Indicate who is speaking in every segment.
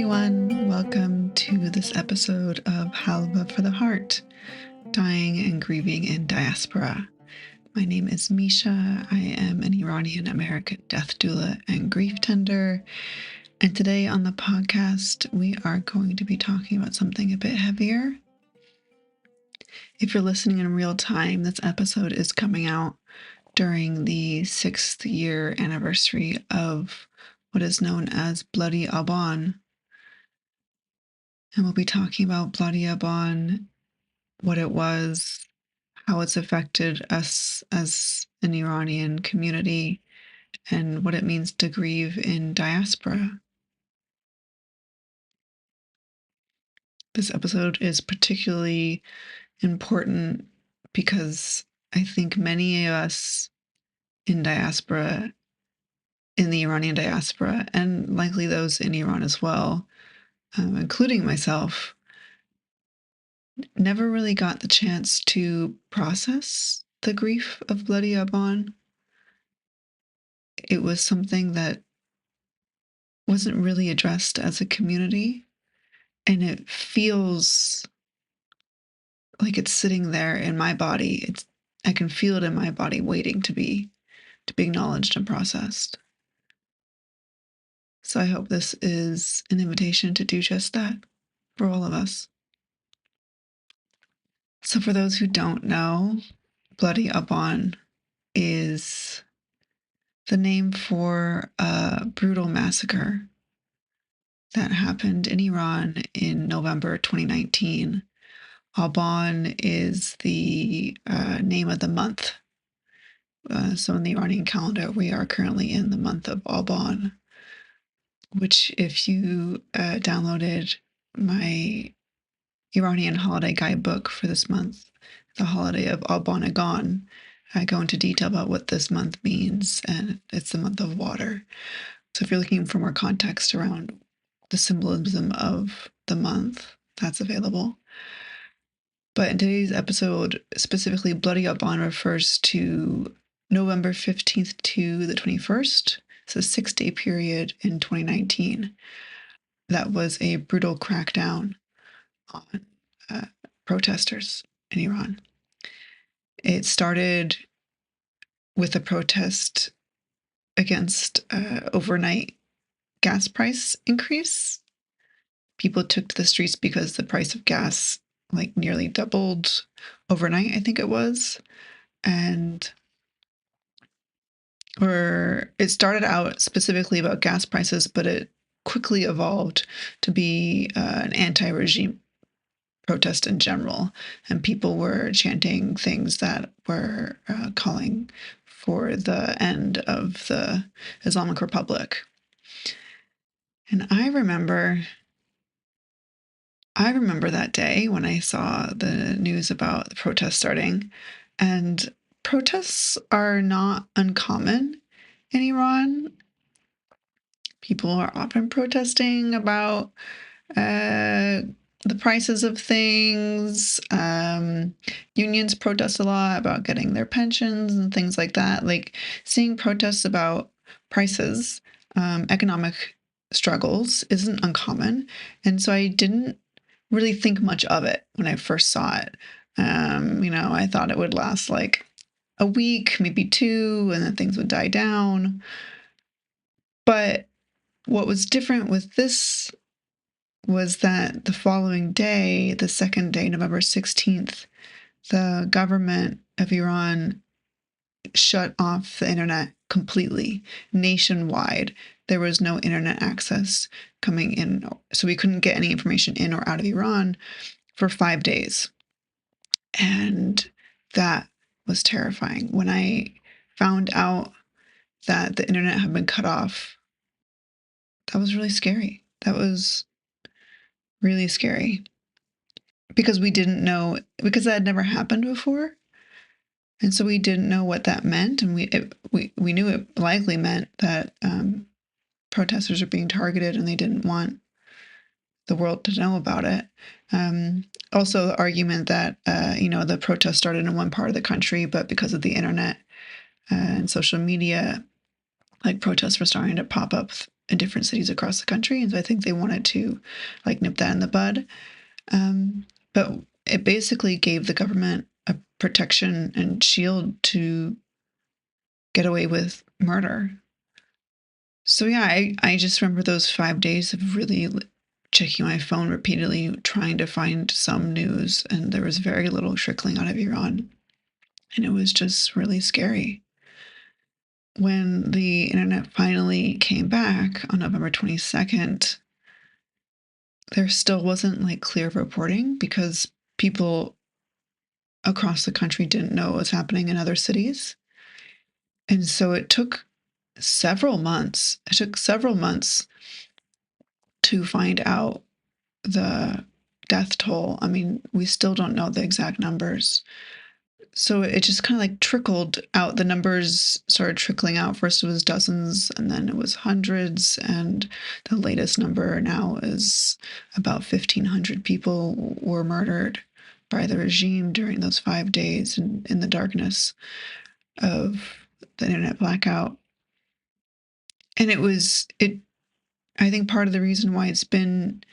Speaker 1: everyone. Welcome to this episode of Halva for the Heart, Dying and Grieving in Diaspora. My name is Misha. I am an Iranian American death doula and grief tender. And today on the podcast, we are going to be talking about something a bit heavier. If you're listening in real time, this episode is coming out during the 6th year anniversary of what is known as Bloody Aban. And we'll be talking about Bloody Aban, what it was, how it's affected us as an Iranian community, and what it means to grieve in diaspora. This episode is particularly important because I think many of us in diaspora, in the Iranian diaspora, and likely those in Iran as well, including myself, never really got the chance to process the grief of Bloody Aban. It was something that wasn't really addressed as a community, and it feels like it's sitting there in my body. I can feel it in my body waiting to be acknowledged and processed. So I hope this is an invitation to do just that for all of us. So for those who don't know, Bloody Aban is the name for a brutal massacre that happened in Iran in November 2019. Aban is the name of the month. So in the Iranian calendar, we are currently in the month of Aban, which if you downloaded my Iranian holiday guidebook for this month, the holiday of Aban, I go into detail about what this month means, and it's the month of water. So if you're looking for more context around the symbolism of the month, that's available. But in today's episode, specifically, Bloody Aban refers to November 15th to the 21st. It's a 6-day period in 2019. That was a brutal crackdown on protesters in Iran. It started with a protest against overnight gas price increase. People took to the streets because the price of gas nearly doubled overnight, I think it was. And it started out specifically about gas prices, but it quickly evolved to be an anti-regime protest in general. And people were chanting things that were calling for the end of the Islamic Republic. And I remember that day when I saw the news about the protest starting, and protests are not uncommon in Iran. People are often protesting about the prices of things. Unions protest a lot about getting their pensions and things like that. Seeing protests about prices, economic struggles isn't uncommon. And so I didn't really think much of it when I first saw it. I thought it would last a week, maybe 2, and then things would die down. But what was different with this was that the following day, the second day, November 16th, the government of Iran shut off the internet completely, nationwide. There was no internet access coming in, so we couldn't get any information in or out of Iran for 5 days. And that was terrifying. When I found out that the internet had been cut off, that was really scary. That was really scary because we didn't know, because that had never happened before. And so we didn't know what that meant. And we knew it likely meant that protesters are being targeted and they didn't want the world to know about it. Also, the argument that, the protest started in one part of the country, but because of the internet and social media, protests were starting to pop up in different cities across the country. And so I think they wanted to like nip that in the bud. But it basically gave the government a protection and shield to get away with murder. So yeah, I just remember those 5 days of really checking my phone repeatedly, trying to find some news, and there was very little trickling out of Iran. And it was just really scary. When the internet finally came back on November 22nd, there still wasn't like clear reporting because people across the country didn't know what was happening in other cities. And so it took several months. It took several months to find out the death toll. I mean, we still don't know the exact numbers. So it just kind of like trickled out. The numbers started trickling out. First it was dozens, and then it was hundreds. And the latest number now is about 1,500 people were murdered by the regime during those 5 days in the darkness of the internet blackout. And I think part of the reason why it's been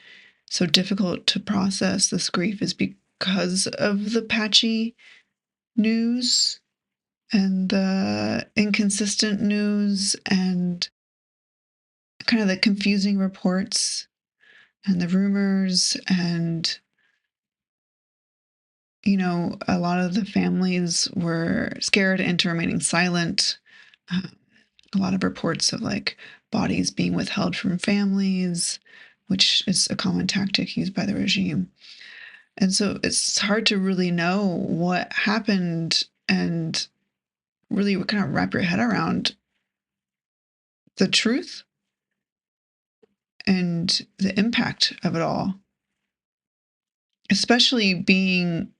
Speaker 1: so difficult to process this grief is because of the patchy news and the inconsistent news and kind of the confusing reports and the rumors. And, a lot of the families were scared into remaining silent. A lot of reports of like bodies being withheld from families, which is a common tactic used by the regime. And so it's hard to really know what happened and really kind of wrap your head around the truth and the impact of it all. Especially being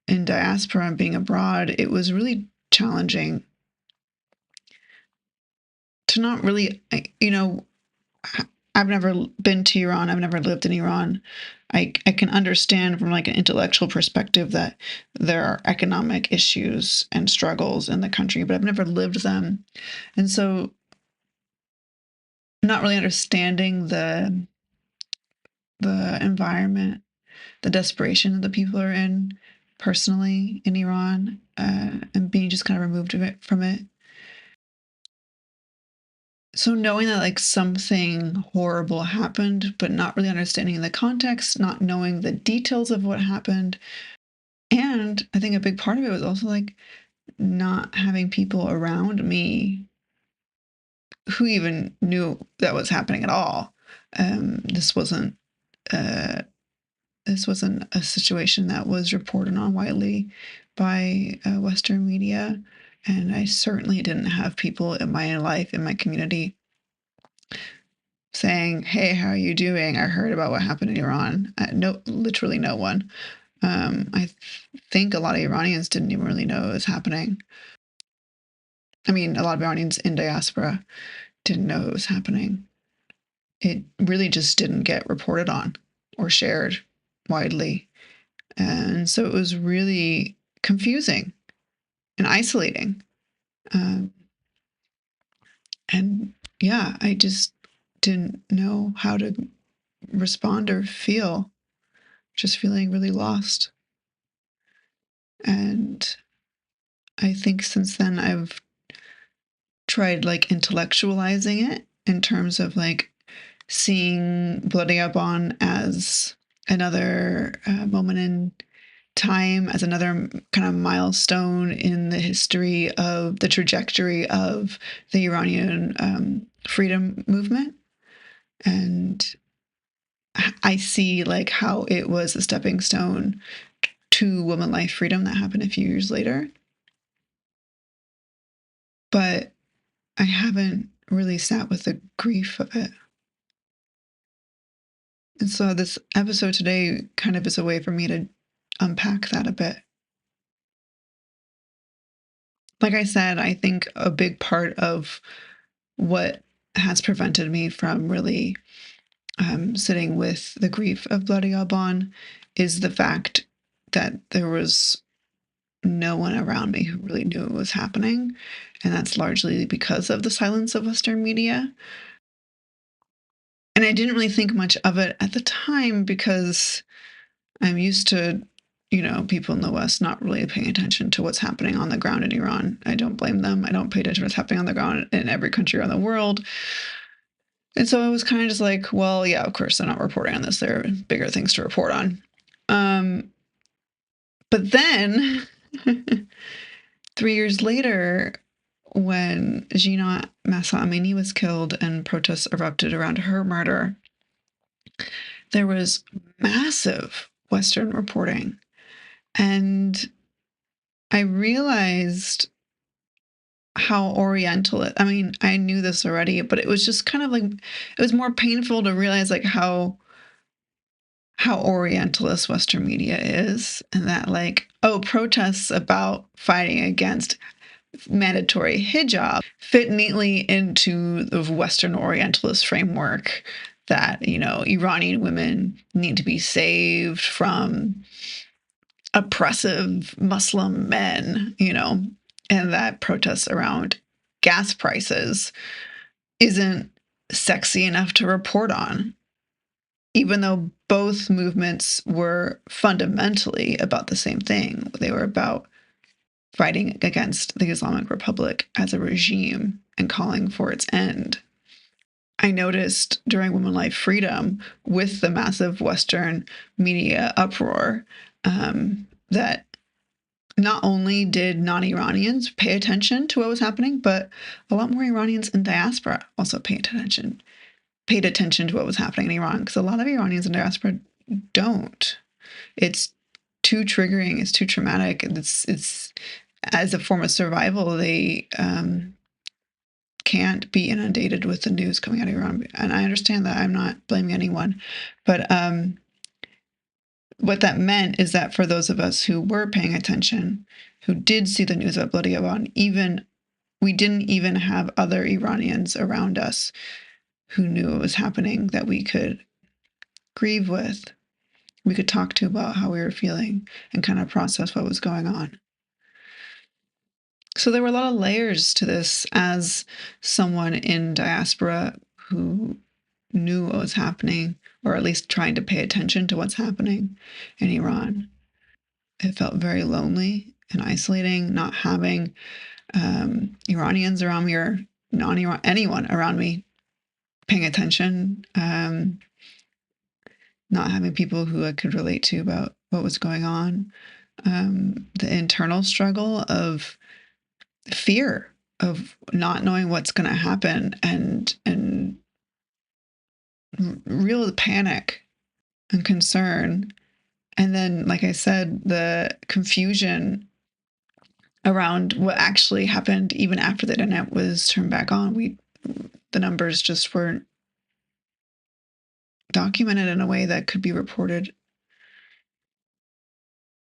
Speaker 1: in diaspora and being abroad, it was really challenging to not really, I've never been to Iran. I've never lived in Iran. I can understand from like an intellectual perspective that there are economic issues and struggles in the country, but I've never lived them. And so not really understanding the environment, the desperation that the people are in personally in Iran, and being just kind of removed from it. So knowing that like something horrible happened, but not really understanding the context, not knowing the details of what happened. And I think a big part of it was also like not having people around me who even knew that was happening at all. This wasn't uh, a situation that was reported on widely by Western media, and I certainly didn't have people in my life, in my community, saying, "Hey, how are you doing? I heard about what happened in Iran." No, literally no one. I think a lot of Iranians didn't even really know it was happening. I mean, a lot of Iranians in diaspora didn't know it was happening. It really just didn't get reported on or shared widely. And so it was really confusing and isolating. Um, and yeah, I just didn't know how to respond or feel, just feeling really lost. And I think since then I've tried like intellectualizing it in terms of like seeing Bloody Aban as another moment in time, as another kind of milestone in the history of the trajectory of the Iranian freedom movement. And I see like how it was a stepping stone to woman life freedom that happened a few years later. But I haven't really sat with the grief of it. And so this episode today kind of is a way for me to unpack that a bit. Like I said, I think a big part of what has prevented me from really sitting with the grief of Bloody Aban is the fact that there was no one around me who really knew what was happening. And that's largely because of the silence of Western media. And I didn't really think much of it at the time because I'm used to, people in the West not really paying attention to what's happening on the ground in Iran. I don't blame them. I don't pay attention to what's happening on the ground in every country around the world. And so it was kind of just like, well, yeah, of course they're not reporting on this. There are bigger things to report on. But then 3 years later, when Gina Mahsa Amini was killed and protests erupted around her murder, there was massive Western reporting. And I realized how orientalist, I mean, I knew this already, but it was just kind of like, it was more painful to realize like how orientalist Western media is, and that like, oh, protests about fighting against mandatory hijab fit neatly into the Western Orientalist framework that, Iranian women need to be saved from oppressive Muslim men, and that protests around gas prices isn't sexy enough to report on, even though both movements were fundamentally about the same thing. They were about fighting against the Islamic Republic as a regime and calling for its end. I noticed during Women Life Freedom, with the massive Western media uproar, that not only did non-Iranians pay attention to what was happening, but a lot more Iranians in diaspora also paid attention to what was happening in Iran, because a lot of Iranians in diaspora don't. It's too triggering. It's too traumatic. It's as a form of survival, they can't be inundated with the news coming out of Iran. And I understand that. I'm not blaming anyone. But what that meant is that for those of us who were paying attention, who did see the news about Bloody Aban, we didn't even have other Iranians around us who knew what was happening that we could grieve with. We could talk to about how we were feeling and kind of process what was going on. So there were a lot of layers to this as someone in diaspora who knew what was happening, or at least trying to pay attention to what's happening in Iran. It felt very lonely and isolating, not having Iranians around me or anyone around me paying attention, not having people who I could relate to about what was going on, the internal struggle of fear of not knowing what's going to happen, and real panic and concern. And then, like I said, the confusion around what actually happened even after the internet was turned back on. The numbers just weren't documented in a way that could be reported.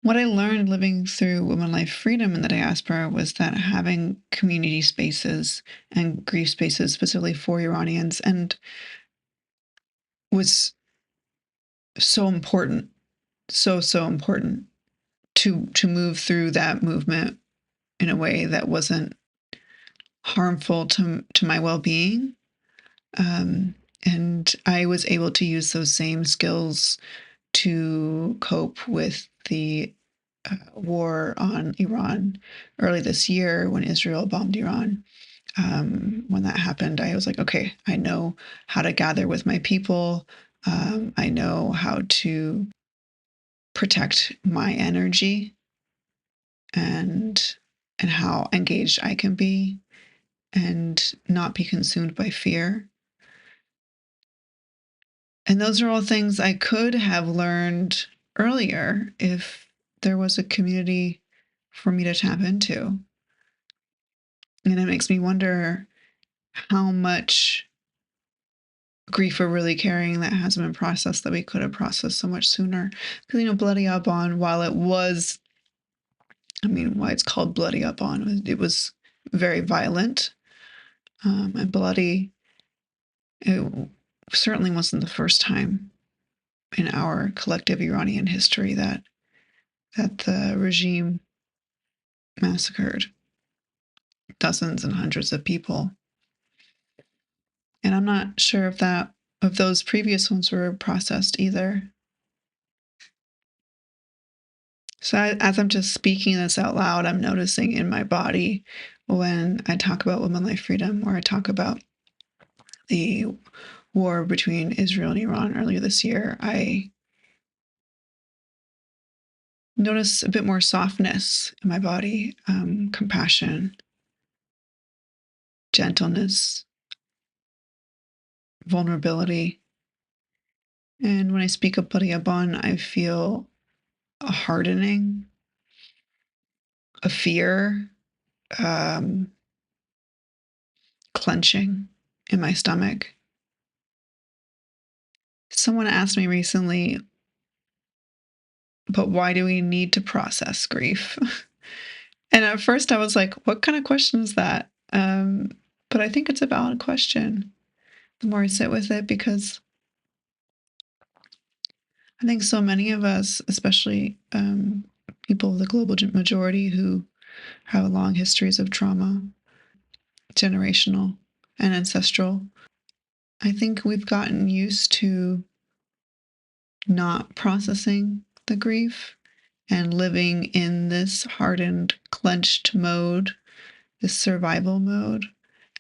Speaker 1: What I learned living through Women Life Freedom in the diaspora was that having community spaces and grief spaces specifically for Iranians was so important, so important to move through that movement in a way that wasn't harmful to my well-being. And I was able to use those same skills to cope with the war on Iran early this year when Israel bombed Iran. When that happened, I was like, okay, I know how to gather with my people. I know how to protect my energy and how engaged I can be and not be consumed by fear. And those are all things I could have learned earlier if there was a community for me to tap into. And it makes me wonder how much grief we're really carrying that hasn't been processed, that we could have processed so much sooner. Because, Bloody Aban, while why it's called Bloody Aban, it was very violent and bloody. It certainly wasn't the first time in our collective Iranian history that the regime massacred dozens and hundreds of people. And I'm not sure if that of those previous ones were processed either. So as I'm just speaking this out loud, I'm noticing in my body when I talk about women life freedom, or I talk about the war between Israel and Iran earlier this year, I notice a bit more softness in my body, compassion, gentleness, vulnerability. And when I speak of Bloody Aban, I feel a hardening, a fear, um, clenching in my stomach. Someone asked me recently, but why do we need to process grief? And at first I was like, what kind of question is that? But I think it's a valid question the more I sit with it, because I think so many of us, especially people of the global majority who have long histories of trauma, generational and ancestral, I think we've gotten used to not processing the grief and living in this hardened, clenched mode, this survival mode,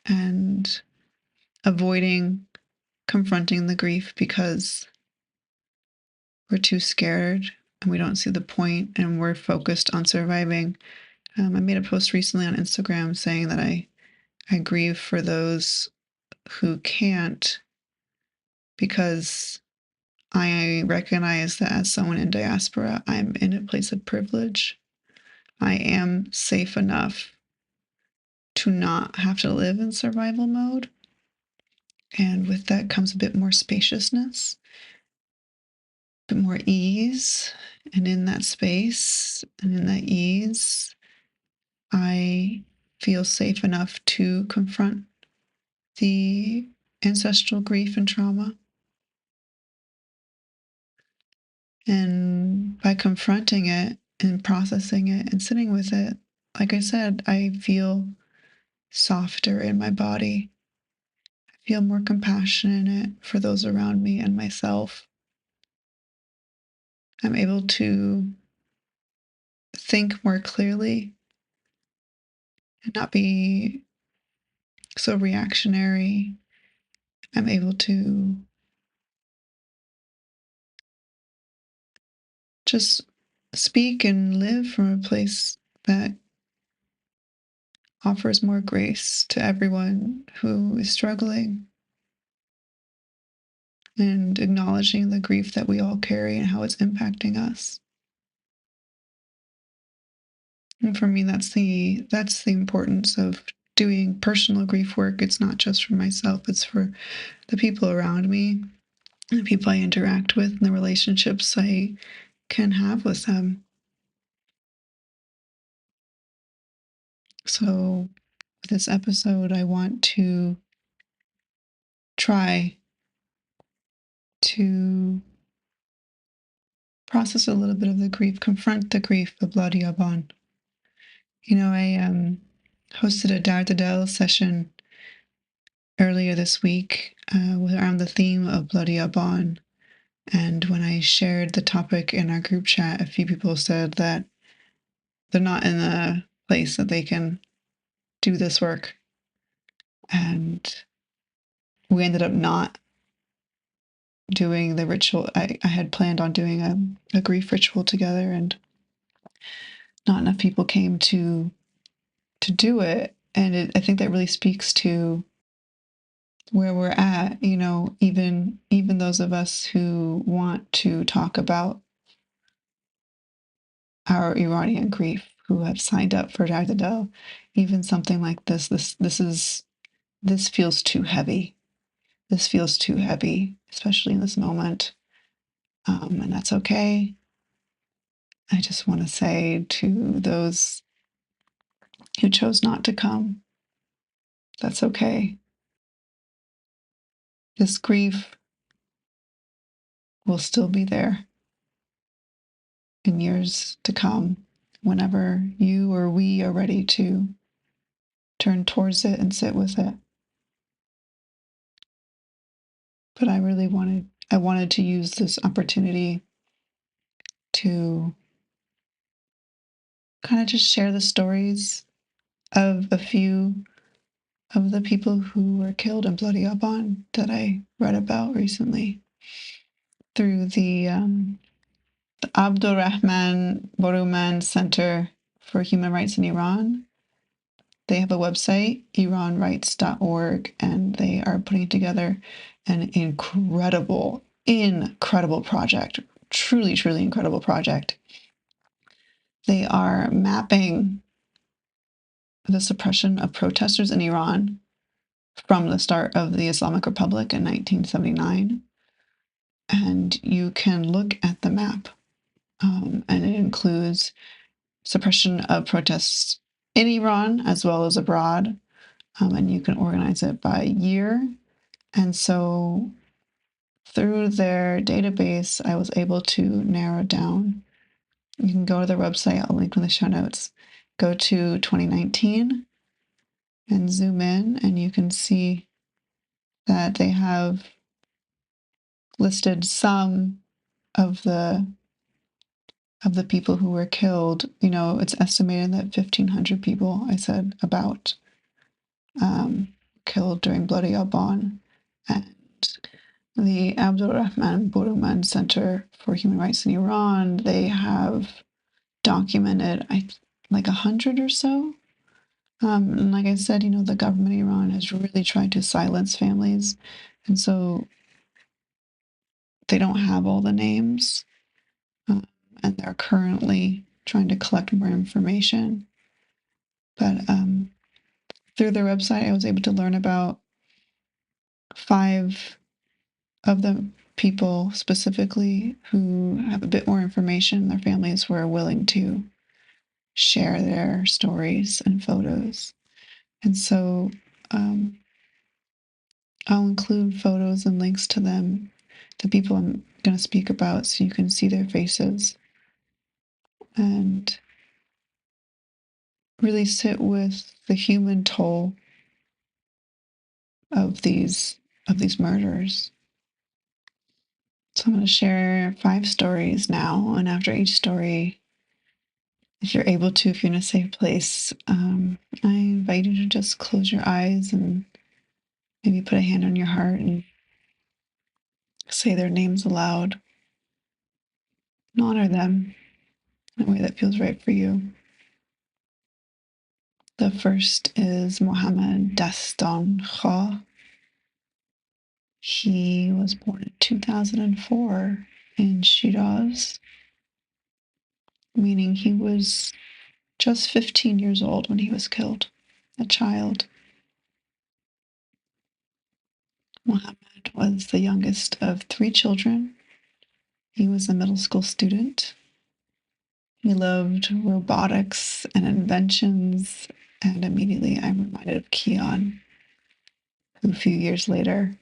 Speaker 1: and avoiding confronting the grief because we're too scared and we don't see the point and we're focused on surviving. I made a post recently on Instagram saying that I grieve for those who can't, because I recognize that as someone in diaspora, I'm in a place of privilege. I am safe enough to not have to live in survival mode. And with that comes a bit more spaciousness, a bit more ease. And in that space and in that ease, I feel safe enough to confront the ancestral grief and trauma. And by confronting it and processing it and sitting with it, like I said, I feel softer in my body. I feel more compassionate for those around me and myself. I'm able to think more clearly and not be so reactionary. I'm able to just speak and live from a place that offers more grace to everyone who is struggling, and acknowledging the grief that we all carry and how it's impacting us. And for me, that's the importance of doing personal grief work. It's not just for myself, it's for the people around me, the people I interact with, and the relationships I can have with them. So, with this episode, I want to try to process a little bit of the grief, confront the grief of Bloody Aban. You know, I hosted a Dardadel session earlier this week around the theme of Bloody Aban. And when I shared the topic in our group chat, a few people said that they're not in a place that they can do this work. And we ended up not doing the ritual. I had planned on doing a grief ritual together, and not enough people came to do it. And I think that really speaks to where we're at, you know, even those of us who want to talk about our Iranian grief, who have signed up for Dardadel, even something like this feels too heavy. This feels too heavy, especially in this moment. And that's okay. I just want to say to those who chose not to come, that's okay. This grief will still be there in years to come, whenever you or we are ready to turn towards it and sit with it. But I wanted to use this opportunity to kind of just share the stories of a few of the people who were killed in Bloody Aban that I read about recently through the Abdurrahman Boruman Center for Human Rights in Iran. They have a website, iranrights.org, and they are putting together an incredible project, truly, truly incredible project. They are mapping the suppression of protesters in Iran from the start of the Islamic Republic in 1979. And you can look at the map, and it includes suppression of protests in Iran as well as abroad, and you can organize it by year. And so through their database, I was able to narrow down. You can go to their website, I'll link in the show notes. Go to 2019 and zoom in, and you can see that they have listed some of the people who were killed. You know, it's estimated that 1,500 people, I said, about, killed during Bloody Aban. And the Abdurrahman Boruman Center for Human Rights in Iran, they have documented like 100 or so. And like I said, you know, the government of Iran has really tried to silence families. And so they don't have all the names. And they're currently trying to collect more information. But through their website, I was able to learn about 5 of the people specifically who have a bit more information. Their families were willing to share their stories and photos. And so I'll include photos and links to them, the people I'm going to speak about, so you can see their faces and really sit with the human toll of these murders. So I'm going to share 5 stories now, and after each story, if you're able to, if you're in a safe place, I invite you to just close your eyes and maybe put a hand on your heart and say their names aloud and honor them in a way that feels right for you. The first is Mohammed Dastan Kha. He was born in 2004 in Shiraz, meaning he was just 15 years old when he was killed, a child. Mohammed was the youngest of 3 children. He was a middle school student. He loved robotics and inventions, and immediately I'm reminded of Keon, who a few years later,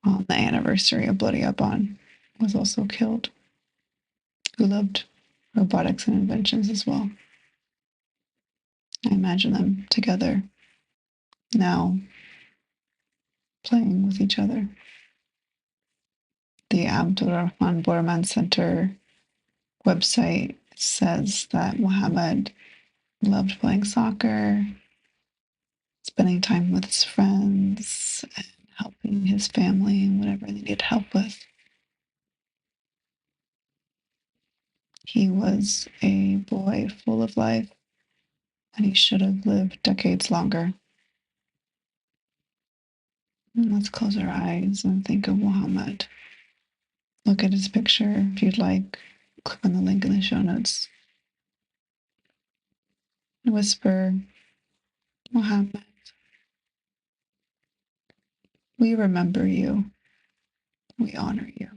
Speaker 1: on the anniversary of Bloody Aban, was also killed, who loved robotics and inventions as well. I imagine them together now, playing with each other. The Abdurrahman Borman Center website says that Mohammed loved playing soccer, spending time with his friends, and helping his family in whatever they needed help with. He was a boy full of life, and he should have lived decades longer. And let's close our eyes and think of Muhammad. Look at his picture if you'd like. Click on the link in the show notes. Whisper, Muhammad, we remember you. We honor you.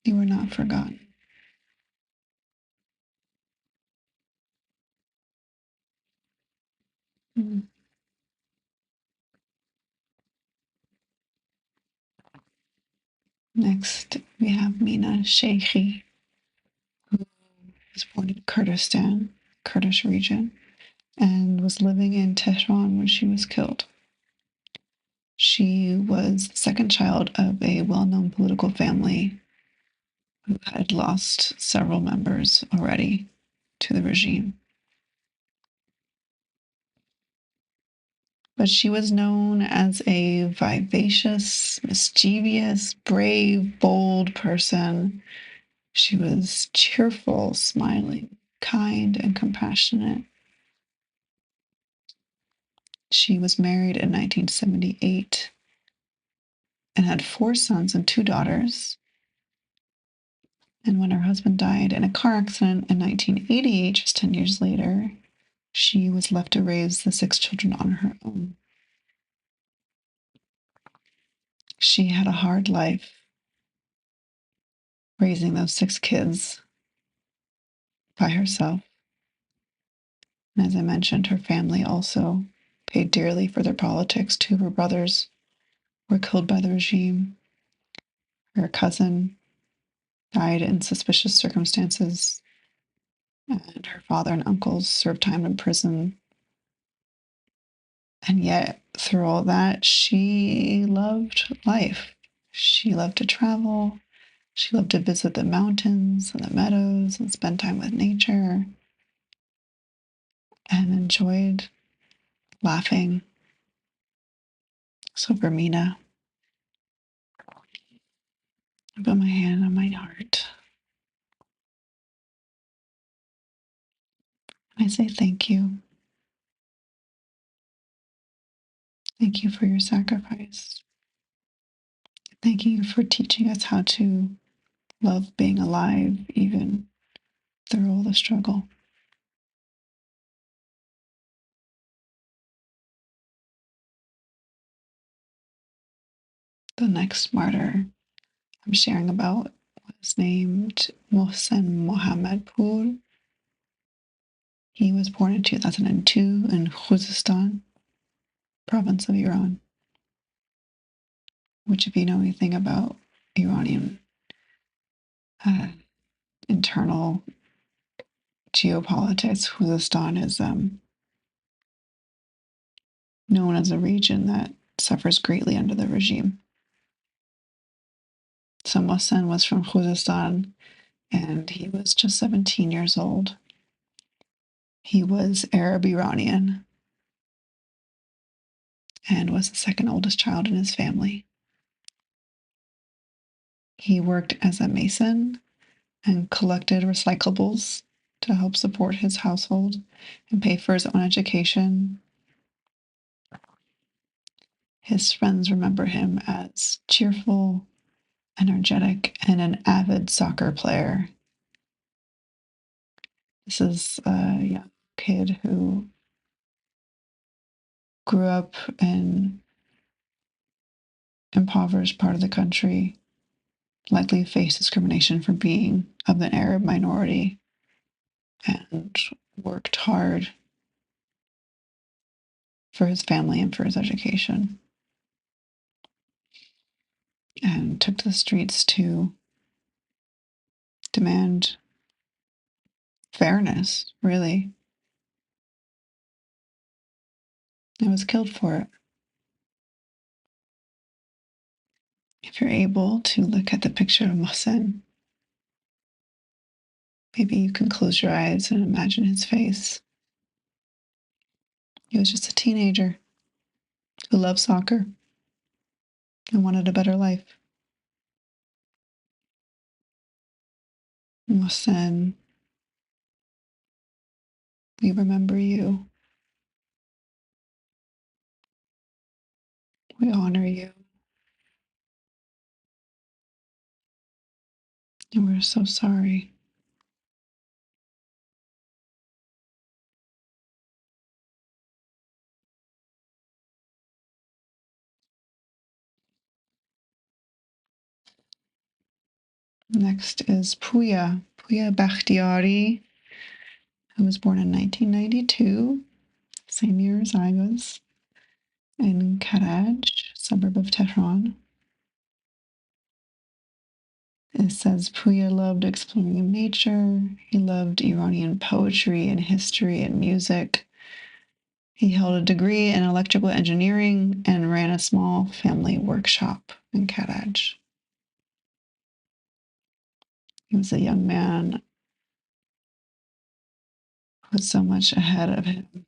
Speaker 1: You are not forgotten. Mm. Next, we have Mina Sheikhi, who was born in Kurdistan, Kurdish region, and was living in Tehran when she was killed. She was the second child of a well-known political family who had lost several members already to the regime. But she was known as a vivacious, mischievous, brave, bold person. She was cheerful, smiling, kind, and compassionate. She was married in 1978 and had 4 sons and 2 daughters. And when her husband died in a car accident in 1988, just 10 years later, she was left to raise the 6 children on her own. She had a hard life raising those 6 kids by herself. And as I mentioned, her family also paid dearly for their politics. 2 of her brothers were killed by the regime. Her cousin died in suspicious circumstances, and her father and uncles served time in prison. And yet, through all that, she loved life. She loved to travel. She loved to visit the mountains and the meadows and spend time with nature, and enjoyed laughing. So, for Mina, I put my hand on my heart. I say thank you. Thank you for your sacrifice. Thank you for teaching us how to love being alive, even through all the struggle. The next martyr I'm sharing about was named Mohsen Mohammadpour. He was born in 2002 in Khuzestan, province of Iran, which, if you know anything about Iranian internal geopolitics, Khuzestan is known as a region that suffers greatly under the regime. So Mohsen was from Khuzestan, and he was just 17 years old. He was Arab Iranian and was the second oldest child in his family. He worked as a mason and collected recyclables to help support his household and pay for his own education. His friends remember him as cheerful, energetic, and an avid soccer player. This is a young kid who grew up in impoverished part of the country, likely faced discrimination for being of the Arab minority, and worked hard for his family and for his education, and took to the streets to demand fairness, really. And was killed for it. If you're able to look at the picture of Mohsen, maybe you can close your eyes and imagine his face. He was just a teenager who loved soccer and wanted a better life. Mohsen, we remember you. We honor you. And we're so sorry. Next is Puya Bakhtiari, who was born in 1992, same year as I was, in Karaj, suburb of Tehran. It says Puya loved exploring nature. He loved Iranian poetry and history and music. He held a degree in electrical engineering and ran a small family workshop in Karaj. He was a young man with so much ahead of him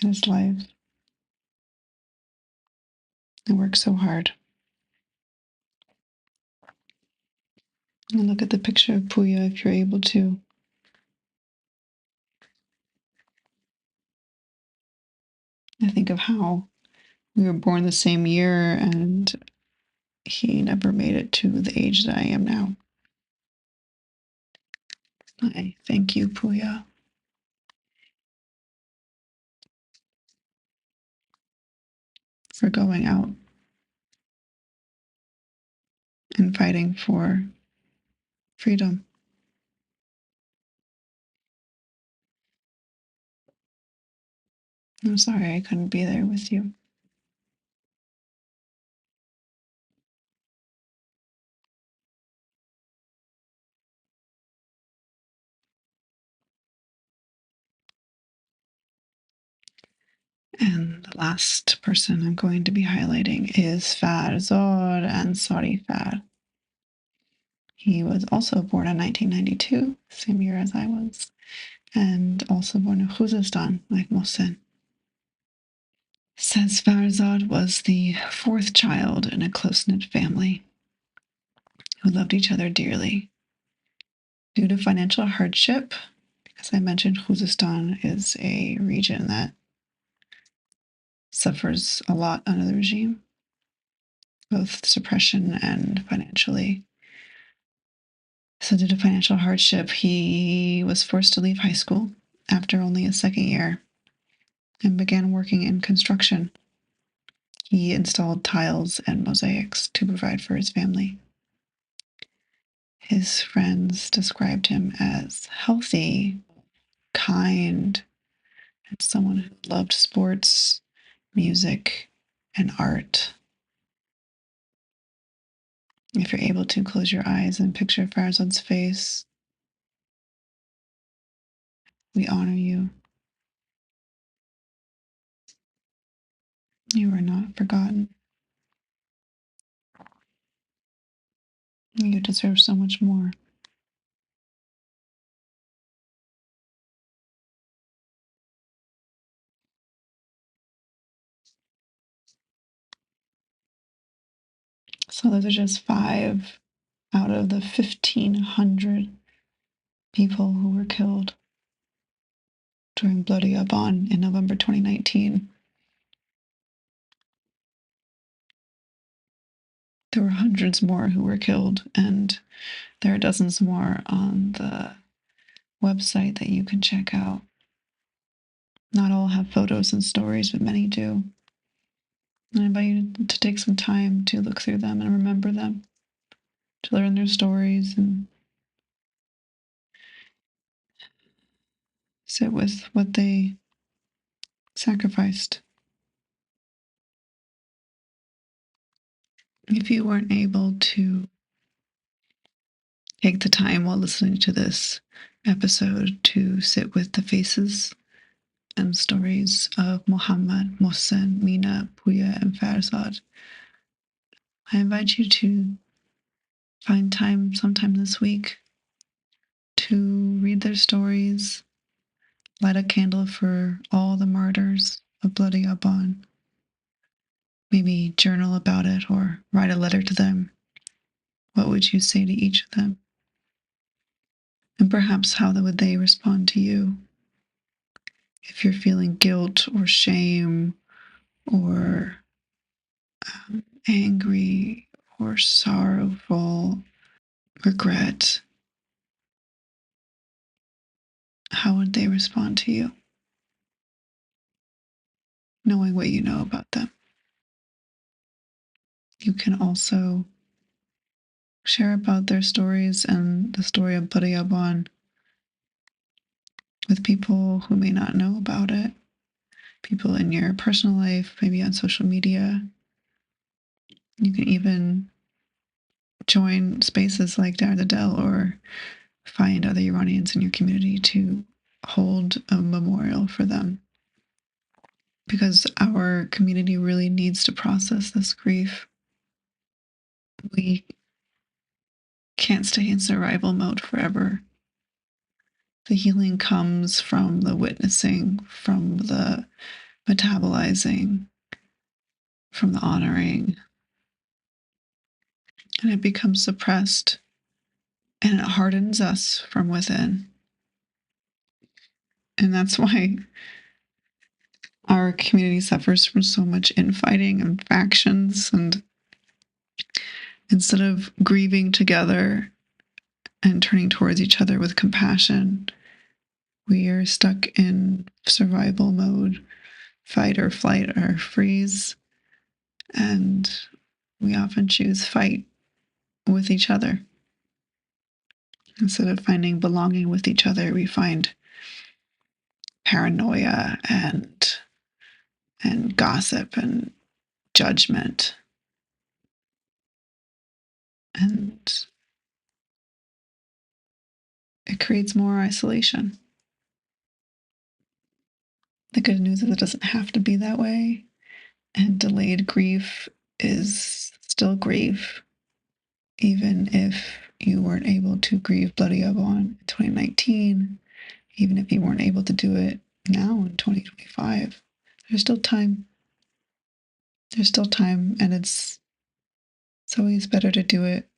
Speaker 1: in his life and worked so hard. And look at the picture of Puya if you're able to. I think of how we were born the same year and he never made it to the age that I am now. I thank you, Puya, for going out and fighting for freedom. I'm sorry I couldn't be there with you. And the last person I'm going to be highlighting is Farzad Ansari Far. He was also born in 1992, same year as I was, and also born in Khuzestan, like Mohsen. Says Farzad was the fourth child in a close-knit family who loved each other dearly. Due to financial hardship, because I mentioned Khuzestan is a region that suffers a lot under the regime, both suppression and financially. So due to financial hardship, he was forced to leave high school after only his second year and began working in construction. He installed tiles and mosaics to provide for his family. His friends described him as healthy, kind, and someone who loved sports, music, and art. If you're able to close your eyes and picture Farzad's face, we honor you. You are not forgotten. You deserve so much more. So those are just 5 out of the 1,500 people who were killed during Bloody Aban in November 2019. There were hundreds more who were killed, and there are dozens more on the website that you can check out. Not all have photos and stories, but many do. And I invite you to take some time to look through them and remember them, to learn their stories and sit with what they sacrificed. If you weren't able to take the time while listening to this episode to sit with the faces and stories of Muhammad, Mohsen, Mina, Puya, and Farzad, I invite you to find time sometime this week to read their stories, light a candle for all the martyrs of Bloody Aban, maybe journal about it or write a letter to them. What would you say to each of them? And perhaps how would they respond to you? If you're feeling guilt or shame or angry or sorrowful, regret, how would they respond to you, knowing what you know about them? You can also share about their stories and the story of Bloody Aban with people who may not know about it, people in your personal life, maybe on social media. You can even join spaces like Dar the Del or find other Iranians in your community to hold a memorial for them. because our community really needs to process this grief. We can't stay in survival mode forever. The healing comes from the witnessing, from the metabolizing, from the honoring, and it becomes suppressed and it hardens us from within. And that's why our community suffers from so much infighting and factions. And instead of grieving together and turning towards each other with compassion, we are stuck in survival mode, fight or flight or freeze. And we often choose fight with each other. Instead of finding belonging with each other, we find paranoia and gossip and judgment. And it creates more isolation. The good news is it doesn't have to be that way. And delayed grief is still grief, even if you weren't able to grieve Bloody Aban in 2019, even if you weren't able to do it now in 2025. There's still time. There's still time, and it's always better to do it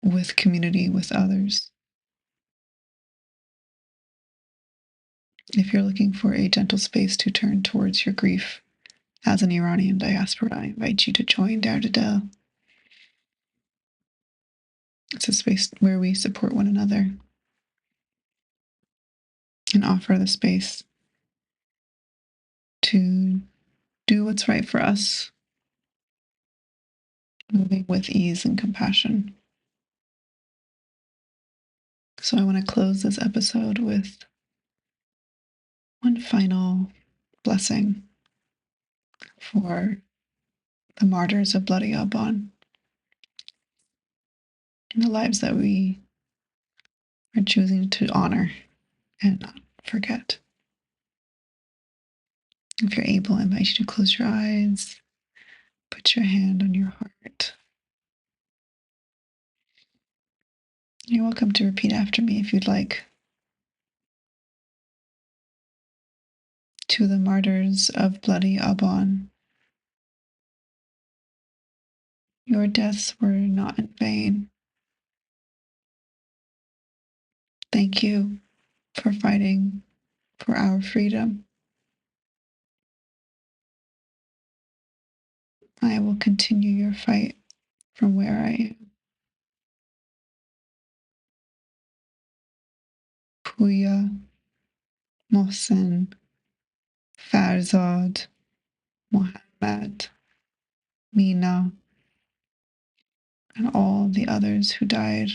Speaker 1: with community, with others. If you're looking for a gentle space to turn towards your grief as an Iranian diaspora, I invite you to join Dare to Del. It's a space where we support one another and offer the space to do what's right for us, moving with ease and compassion. So I want to close this episode with one final blessing for the martyrs of Bloody Aban and the lives that we are choosing to honor and not forget. If you're able, I invite you to close your eyes, put your hand on your heart. You're welcome to repeat after me if you'd like. To the martyrs of Bloody Aban, your deaths were not in vain. Thank you for fighting for our freedom. I will continue your fight from where I am. Puya, Mohsen, Farzad, Mohammed, Mina, and all the others who died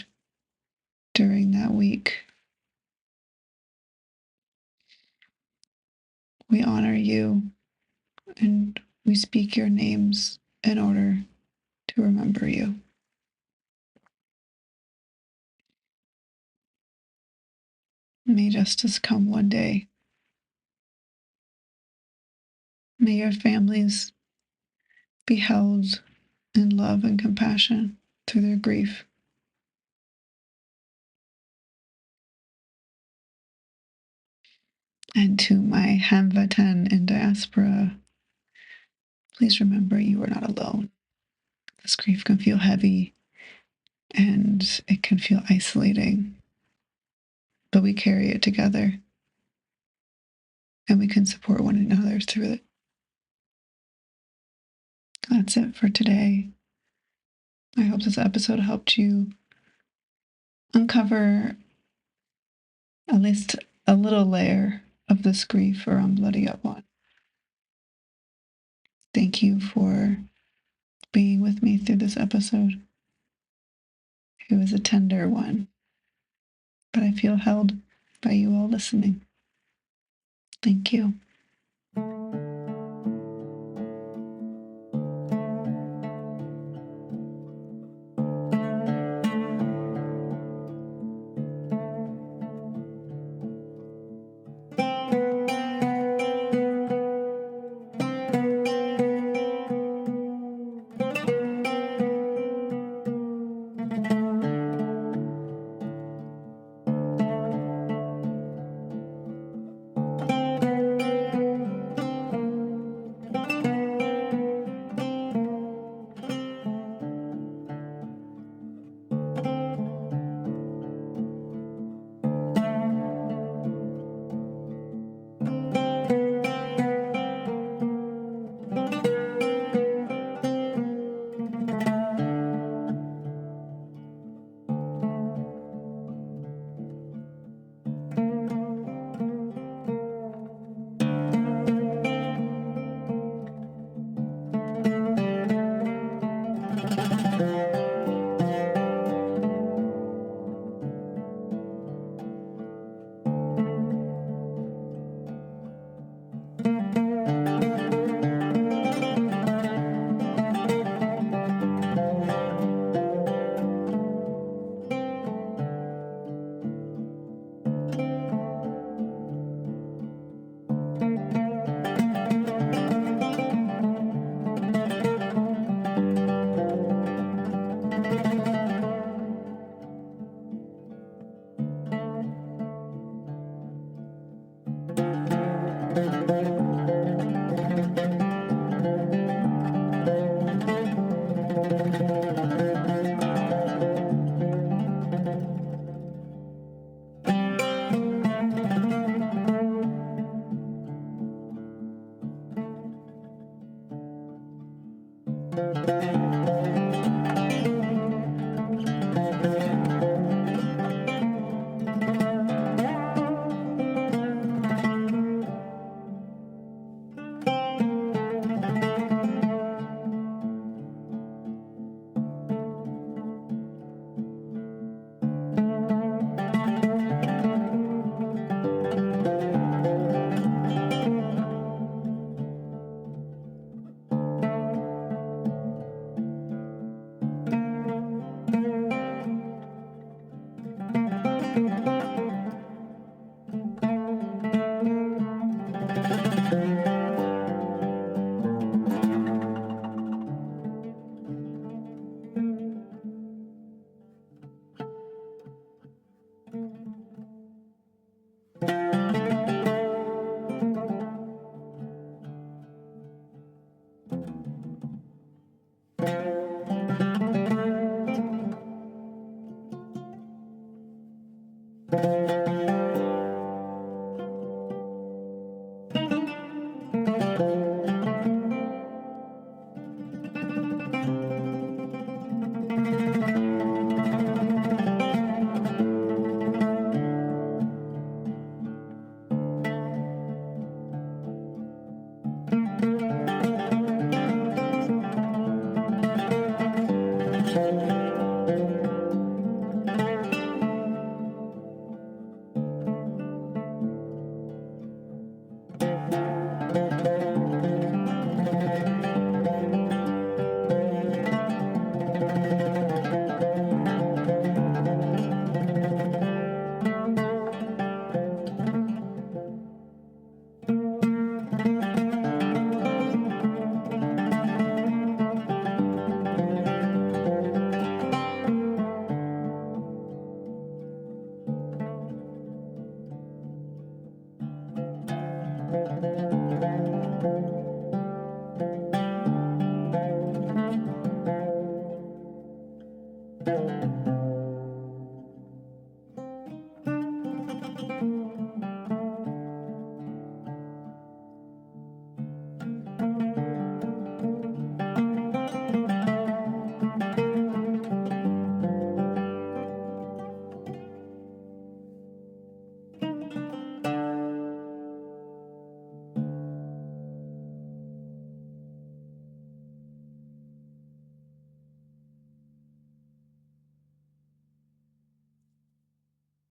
Speaker 1: during that week. We honor you and we speak your names in order to remember you. May justice come one day. May your families be held in love and compassion through their grief. And to my Halva in Diaspora, please remember you are not alone. This grief can feel heavy and it can feel isolating, but we carry it together and we can support one another through it. That's it for today. I hope this episode helped you uncover at least a little layer of this grief around Bloody Aban. Thank you for being with me through this episode. It was a tender one, but I feel held by you all listening. Thank you.